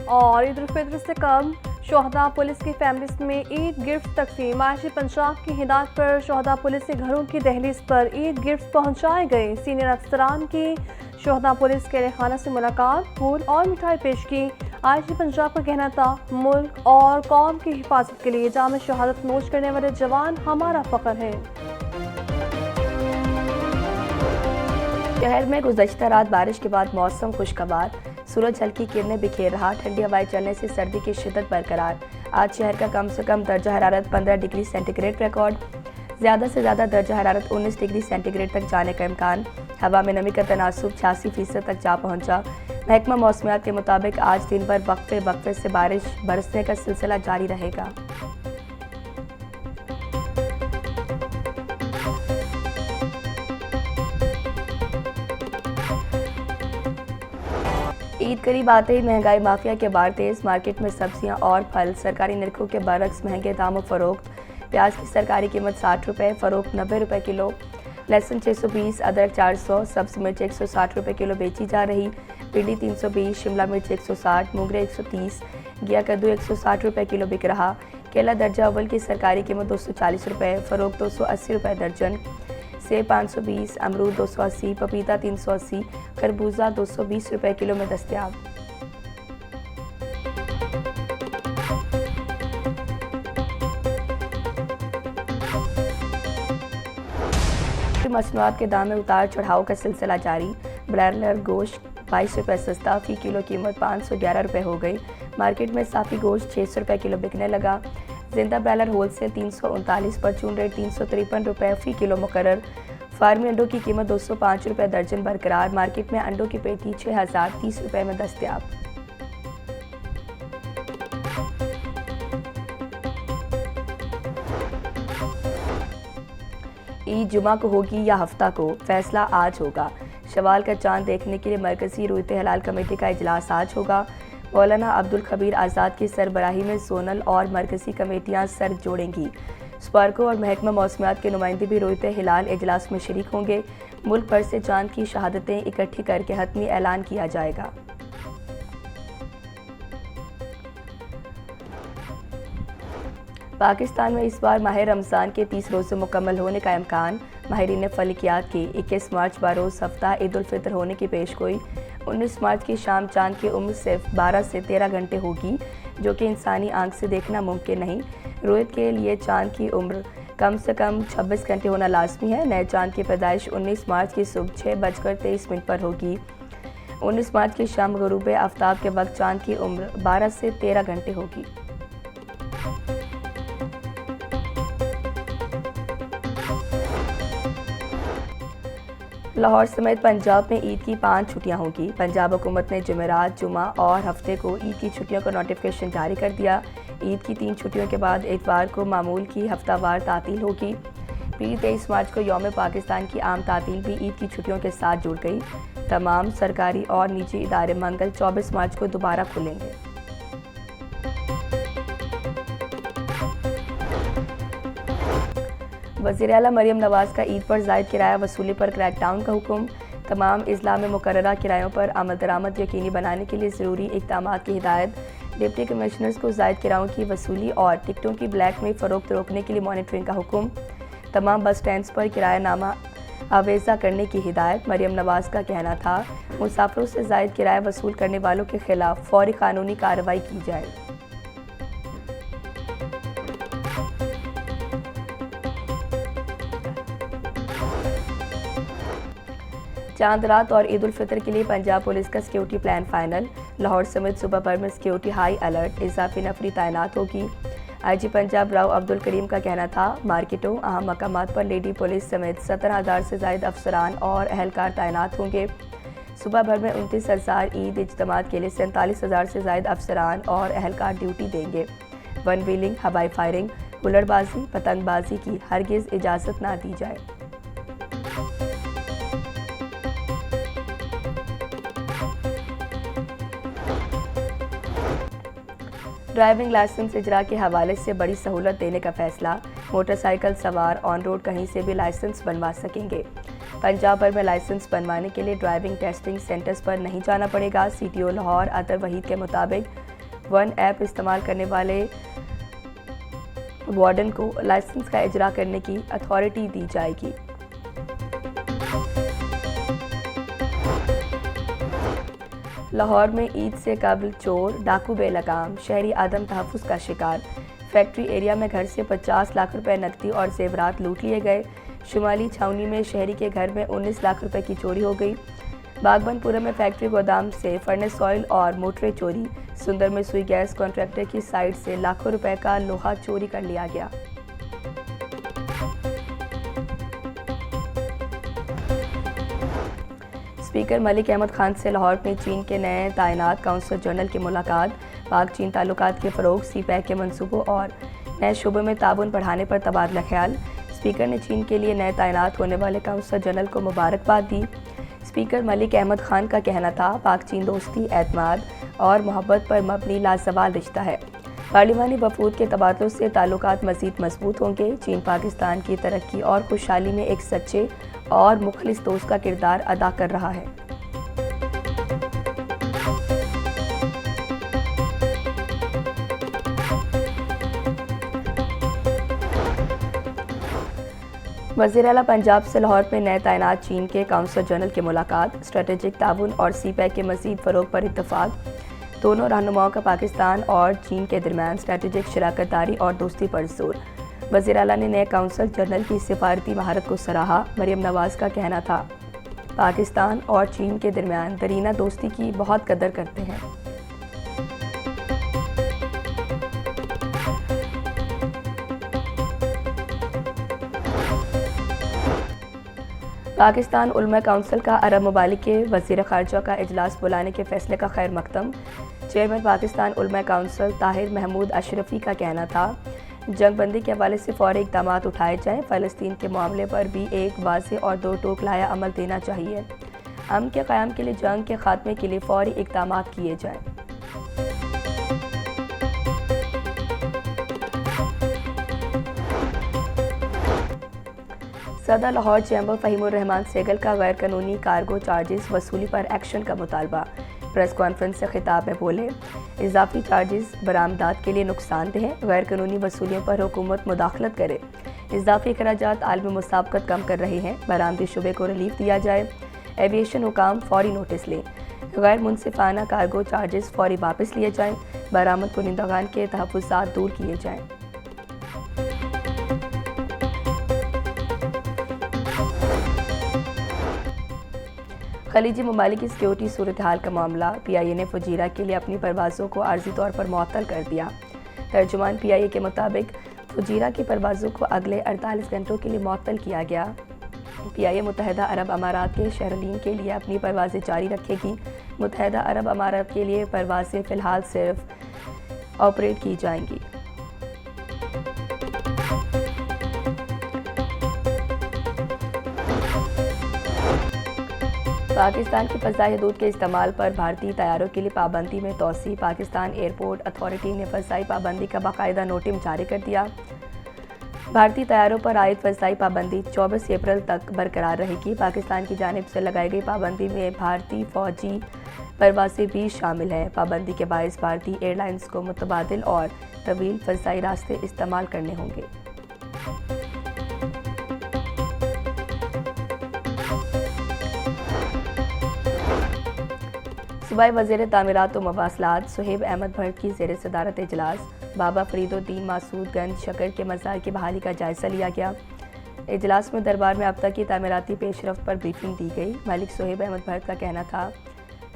और ईद उल फित्र से कम शोहदा पुलिस की फैमिलीज में ईद गिफ्ट तकसीम। आईजी पंजाब की हिदायत पर शोहदा पुलिस के घरों की दहलीज पर ईद गिफ्ट पहुंचाए गए। सीनियर अफसरान की शोहदा पुलिस के खाना से मुलाकात, फूल और मिठाई पेश की। आईजी पंजाब का कहना था, मुल्क और कौम की हिफाजत के लिए जाम शहादत नोश करने वाले जवान हमारा फख्र है। शहर में गुज़श्ता रात बारिश के बाद मौसम खुशगवार, सूरज हल्की किरणें बिखेर रहा, ठंडी हवाएं चलने से सर्दी की शिद्दत बरकरार। आज शहर का कम से कम दर्जा हरारत 15 डिग्री सेंटीग्रेड रिकॉर्ड, ज़्यादा से ज़्यादा दर्जा हरारत 19 डिग्री सेंटीग्रेड तक जाने का इम्कान। हवा में नमी का तनासुब 86% तक जा पहुंचा। महकमा मौसमियात के मुताबिक आज दिन भर वक्फे वक्फे से बारिश बरसने का सिलसिला जारी रहेगा। ईद करीब आते ही महंगाई माफिया के बार तेज। मार्केट में सब्जियां और फल सरकारी निरखों के बरक्स महंगे दामों फरोख्त। प्याज की सरकारी कीमत 60 रुपये, फरोख्त 90 रुपये किलो। लहसुन 620, अदरक 400, सब्ज मिर्च 160 रुपये किलो बेची जा रही। भिंडी 320, शिमला मिर्च 160, मोगरे 130, घिया कद्दू 160 रुपये किलो बिक रहा। केला दर्जा अव्वल की सरकारी कीमत 240 रुपये, फरोख्त 280 रुपये दर्जन। सेब 520, अमरूद 280, पपीता 380, खरबूजा 220 रुपये किलो में दस्तयाब। मसनूआत के दाम में उतार चढ़ाव का सिलसिला जारी। ब्रायलर गोश्त 22 रुपये सस्ता, फी किलो कीमत 511 रुपये हो गई। मार्केट में साफ़ी गोश्त 600 रुपये किलो बिकने लगा। जिंदा ब्रायलर होलसेल 339, परचून रेट 353 रुपये फी किलो मुकर्रर। फार्मी अंडों की कीमत 205 रुपये दर्जन बरकरार। मार्केट में अंडों की पेटी 6030 रुपये में दस्तयाब। ईद जुमा को होगी या हफ्ता को, फैसला आज होगा। शवाल का चांद देखने के लिए मरकजी रूयत हलाल कमेटी का इजलास आज होगा। मौलाना अब्दुल खबीर आज़ाद की सरबराही में जोनल और मरकजी कमेटियां सर जोड़ेंगी। स्पार्को और महकमा मौसमियात के नुमाइंदे भी रूयत हिलाल इजलास में शरीक होंगे। मुल्क भर से चांद की शहादतें इकट्ठी करके हतमी ऐलान किया जाएगा। पाकिस्तान में इस बार माह रमज़ान के 30 रोज़े मुकम्मल होने का इम्कान। माहिरीन फलकियात की 21 मार्च बरोज़ हफ्ता ईद उल फित्र होने की पेशगोई। 19 मार्च की शाम चांद की उम्र सिर्फ 12 से 13 घंटे होगी, जो कि इंसानी आंख से देखना मुमकिन नहीं। रूयत के लिए चांद की उम्र कम से कम 26 घंटे होना लाजमी है। नए चांद की पैदाइश 19 मार्च की सुबह 6:23 पर होगी। 19 मार्च की शाम गरूब आफ्ताब के वक्त चांद की उम्र 12 से 13 घंटे होगी। लाहौर समेत पंजाब में ईद की 5 छुट्टियां होंगी। पंजाब हुकूमत ने जुमेरात, जुमा और हफ्ते को ईद की छुट्टियों का नोटिफिकेशन जारी कर दिया। ईद की 3 छुट्टियों के बाद इतवार को मामूल की हफ्तावार तातील होगी। फिर 23 मार्च को यौम पाकिस्तान की आम तातील भी ईद की छुट्टियों के साथ जुड़ गई। तमाम सरकारी और निजी इदारे मंगल 24 मार्च को दोबारा खुलेंगे। वज़ीर आला मरियम नवाज का ईद पर ज़ायद किराया वसूली पर क्रैकडाउन का हुक्म। तमाम अजला में मुकर्ररा किरायों पर आमद दरामद यकीनी बनाने के लिए ज़रूरी इक़दामात की हिदायत। डिप्टी कमिश्नर्स को ज़ायद किरायों की वसूली और टिकटों की ब्लैक में फ़रोख्त रोकने के लिए मॉनिटरिंग का हुक्म। तमाम बस स्टैंड्स पर किरायानामा आवेज़ा करने की हिदायत। मरियम नवाज का कहना था, मुसाफिरों से ज़ायद किराया वसूल करने वालों के खिलाफ फौरी कानूनी कार्रवाई की जाए। चांद रात और ईद उल फित्र के लिए पंजाब पुलिस का सिक्योरिटी प्लान फाइनल। लाहौर समेत सूबा भर में सिक्योरिटी हाई अलर्ट, इजाफी नफरी तैनात होगी। आईजी पंजाब राव अब्दुल करीम का कहना था, मार्केटों अहम मकामात पर लेडी पुलिस समेत 17,000 से ज़ायद अफसरान और अहलकार तैनात होंगे। सूबा भर में 29,000 ईद इज्तिमात के लिए 47,000 से ज़ायद अफसरान और अहलकार ड्यूटी देंगे। वन व्हीलिंग, हवाई फायरिंग, हुल्लड़बाजी, पतंगबाजी की हरगिज़ इजाज़त ना दी जाए। ड्राइविंग लाइसेंस इजरा के हवाले से बड़ी सहूलत देने का फैसला। मोटरसाइकिल सवार ऑन रोड कहीं से भी लाइसेंस बनवा सकेंगे। पंजाब भर में लाइसेंस बनवाने के लिए ड्राइविंग टेस्टिंग सेंटर्स पर नहीं जाना पड़ेगा। CTO लाहौर अतर वहीद के मुताबिक वन ऐप इस्तेमाल करने वाले वार्डन को लाइसेंस का इजरा करने की अथॉरिटी दी जाएगी। लाहौर में ईद से कबल चोर डाकू बेलगाम, शहरी आदम तहफ़्फ़ुज़ का शिकार। फैक्ट्री एरिया में घर से 50 लाख रुपए नकदी और जेवरात लूट लिए गए। शुमाली छावनी में शहरी के घर में 19 लाख रुपए की चोरी हो गई। बागबनपुरा में फैक्ट्री गोदाम से फर्नेस ऑयल और मोटरें चोरी। सुंदर में सुई गैस कॉन्ट्रैक्टर की साइट से लाखों रुपए का लोहा चोरी कर लिया गया। स्पीकर मलिक अहमद खान से लाहौर में चीन के नए तैनात काउंसल जनरल की मुलाकात। पाक चीन ताल्लुकात के फ़रोग़, CPEC के मंसूबों और नए शोबों में ताउन बढ़ाने पर तबादला ख्याल। स्पीकर ने चीन के लिए नए तैनात होने वाले काउंसल जनरल को मुबारकबाद दी। स्पीकर मलिक अहमद खान का कहना था, पाक चीन दोस्ती, एतमाद और मोहब्बत पर मबनी लाजवाल रिश्ता है। पार्लिमानी वफूद के तबादलों से ताल्लुकात मज़ीद मजबूत होंगे। चीन पाकिस्तान की तरक्की और खुशहाली में एक सच्चे और मुखलिस दोस्त का किरदार अदा कर रहा है। वज़ीर आला पंजाब से लाहौर में नए तैनात चीन के काउंसल जनरल की मुलाकात। स्ट्रेटेजिक ताउन और CPEC के मज़ीद फ़रोग़ पर इत्तफ़ाक़। दोनों रहनुमाओं का पाकिस्तान और चीन के दरमियान स्ट्रेटेजिक शराकतदारी और दोस्ती पर जोर। वज़ीर आला ने नए काउंसल जनरल की सिफारती महारत को सराहा। मरियम नवाज़ का कहना था, पाकिस्तान और चीन के दरमियान दरीना दोस्ती की बहुत कदर करते हैं। पाकिस्तान उलमा काउंसिल का अरब ममालिक के वज़ीर ख़ारजा का इजलास बुलाने के फैसले का खैर मकदम। चेयरमैन पाकिस्तान उलमा काउंसिल ताहिर महमूद अशरफी का कहना था, जंग बंदी के हवाले से फ़ौरी इक़दाम उठाए जाएँ। फ़लस्तीन के मामले पर भी एक वाज़ेह और दो टोक लाया अमल देना चाहिए। अमन के क़याम के लिए जंग के ख़ात्मे के लिए फ़ौरी इक़दाम किए जाएँ। सदर लाहौर चैम्बर फ़हीमुर रहमान सेगल का गैर कानूनी कार्गो चार्जेस वसूली पर एक्शन का मुतालबा। प्रेस कॉन्फ्रेंस से खिताब में बोले, इजाफी चार्जेस बरामदात के लिए नुकसानदेह हैं। गैर कानूनी वसूलियों पर हुकूमत मुदाखलत करे। इजाफी अखराजात आलमी मुसाबकत कम कर रहे हैं। बरामदी शुबे को रिलीफ दिया जाए। एविएशन हुकाम फौरी नोटिस लें। गैर मुनसिफाना कार्गो चार्जेस फौरी वापस लिए जाएँ। बरामद कुनिंदगान के तहफ़्फ़ुज़ात दूर किए जाएँ। खलीजी ममालिक की सिक्योरिटी सूरत हाल का मामला। PIA ने फुजीरा के लिए अपनी परवाज़ों को आर्जी तौर पर मुअत्तल कर दिया। तर्जुमान PIA के मुताबिक फुजीरा की परवाज़ों को अगले 48 घंटों के लिए मुअत्तल किया गया। PIA मुत्तहिदा अरब अमारात के शहरीन के लिए अपनी परवाज़ें जारी रखेगी। मुत्तहिदा अरब अमारात के लिए परवाज़ें फ़िलहाल सिर्फ ऑपरेट की जाएंगी। पाकिस्तान की फ़ज़ाई हदूद के इस्तेमाल पर भारतीय तैयारों के लिए पाबंदी में तोसी। पाकिस्तान एयरपोर्ट अथॉरिटी ने फ़ज़ाई पाबंदी का बाकायदा नोटिस जारी कर दिया। भारतीय तैयारों पर आयद फ़ज़ाई पाबंदी 24 अप्रैल तक बरकरार रहेगी। पाकिस्तान की जानिब से लगाई गई पाबंदी में भारतीय फ़ौजी परवाज़ें भी शामिल हैं। पाबंदी के बायस भारतीय एयरलाइंस को मुतबादिल और तवील फ़ज़ाई रास्ते इस्तेमाल करने होंगे। सूबाई वज़ीर तामीरात व मवासलात सुहेब अहमद भट्ट की ज़ेर सदारत इजलास। बाबा फरीदुद्दीन मासूद गंज शकर के मज़ार की बहाली का जायज़ा लिया गया। इजलास में दरबार में अब तक की तामीराती पेशरफ्त पर ब्रीफिंग दी गई। मलिक सुहेब अहमद भट्ट का कहना था,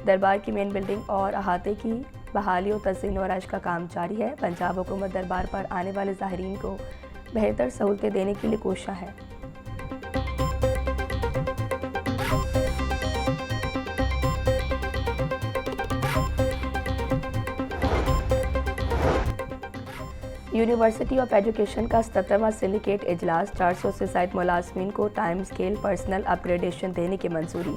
दरबार की मेन बिल्डिंग और अहाते की बहाली और तज़ीन व आराइश का काम जारी है। पंजाब हुकूमत दरबार पर आने वाले ज़ाहिरीन को बेहतर सहूलतें देने के लिए कोशिश है। यूनिवर्सिटी ऑफ एजुकेशन का 77वां सिंडिकेट इजलास। 400 से ज़ायद मुलाज़मीन को टाइम स्केल पर्सनल अपग्रेडेशन देने की मंजूरी।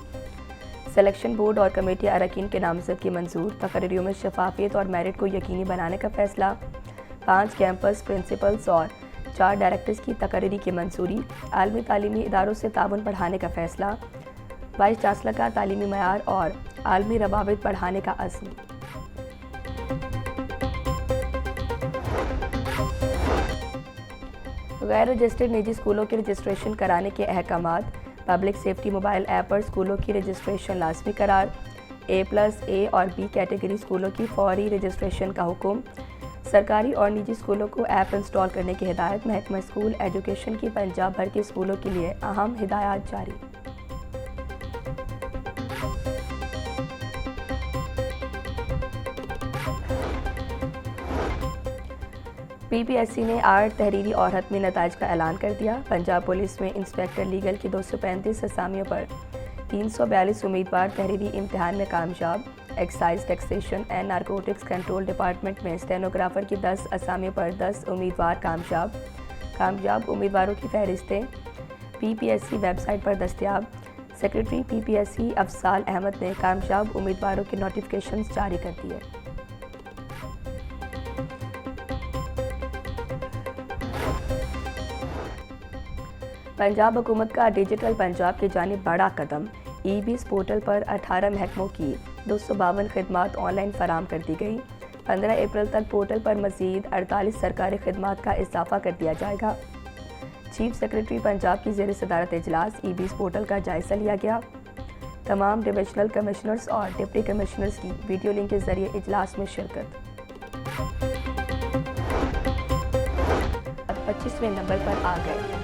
सिलेक्शन बोर्ड और कमेटी अरकान के नामज़द की मंजूर। तकरीरों में शफाफियत और मेरिट को यकीनी बनाने का फैसला। 5 कैंपस प्रिंसिपल्स और 4 डायरेक्टर्स की तकरीरी की मंजूरी। आलमी तालीमी इदारों से ताउन बढ़ाने का फैसला। वाइस चांसलर का तालीमी मयार और आलमी रवाबित बढ़ाने का अज़्म। गैर रजिस्टर्ड निजी स्कूलों के रजिस्ट्रेशन कराने के अहकामात। पब्लिक सेफ्टी मोबाइल ऐप पर स्कूलों की रजिस्ट्रेशन लाजमी करार। A+ और B कैटेगरी स्कूलों की फौरी रजिस्ट्रेशन का हुक्म। सरकारी और निजी स्कूलों को ऐप इंस्टॉल करने की हिदायत। महकमा स्कूल एजुकेशन की पंजाब भर के स्कूलों के लिए अहम हिदायत जारी। PPSC ने 8 तहरीरी और हतमी नताइज का ऐलान कर दिया। पंजाब पुलिस में इंस्पेक्टर लीगल की 235 असामियों पर 342 उम्मीदवार तहरीरी इम्तिहान में कामयाब। Excise taxation and narcotics control department में स्टेनोग्राफर की 10 असामियों पर 10 उम्मीदवार कामयाब उम्मीदवारों की फहरिस्तें PPSC वेबसाइट पर दस्तयाब। सेक्रेटरी PPSC अफसाल अहमद ने कामयाब उम्मीदवारों के नोटिफिकेशंस जारी कर दिए। पंजाब हुकूमत का डिजिटल पंजाब की जानिब बड़ा कदम। ई-बीस पोर्टल पर 18 महकमों की 252 खिदमात ऑनलाइन फराम कर दी गई। 15 अप्रैल तक पोर्टल पर मज़ीद 48 सरकारी खिदमात का इजाफा कर दिया जाएगा। चीफ सेक्रेटरी पंजाब की ज़ेर सदारत इजलास ई-बीस पोर्टल का जायज़ा लिया गया। तमाम डिविजनल कमिश्नर्स और डिप्टी कमिश्नर्स की वीडियो लिंक के जरिए इजलास में शिरकत। 25वें नंबर पर आ गए।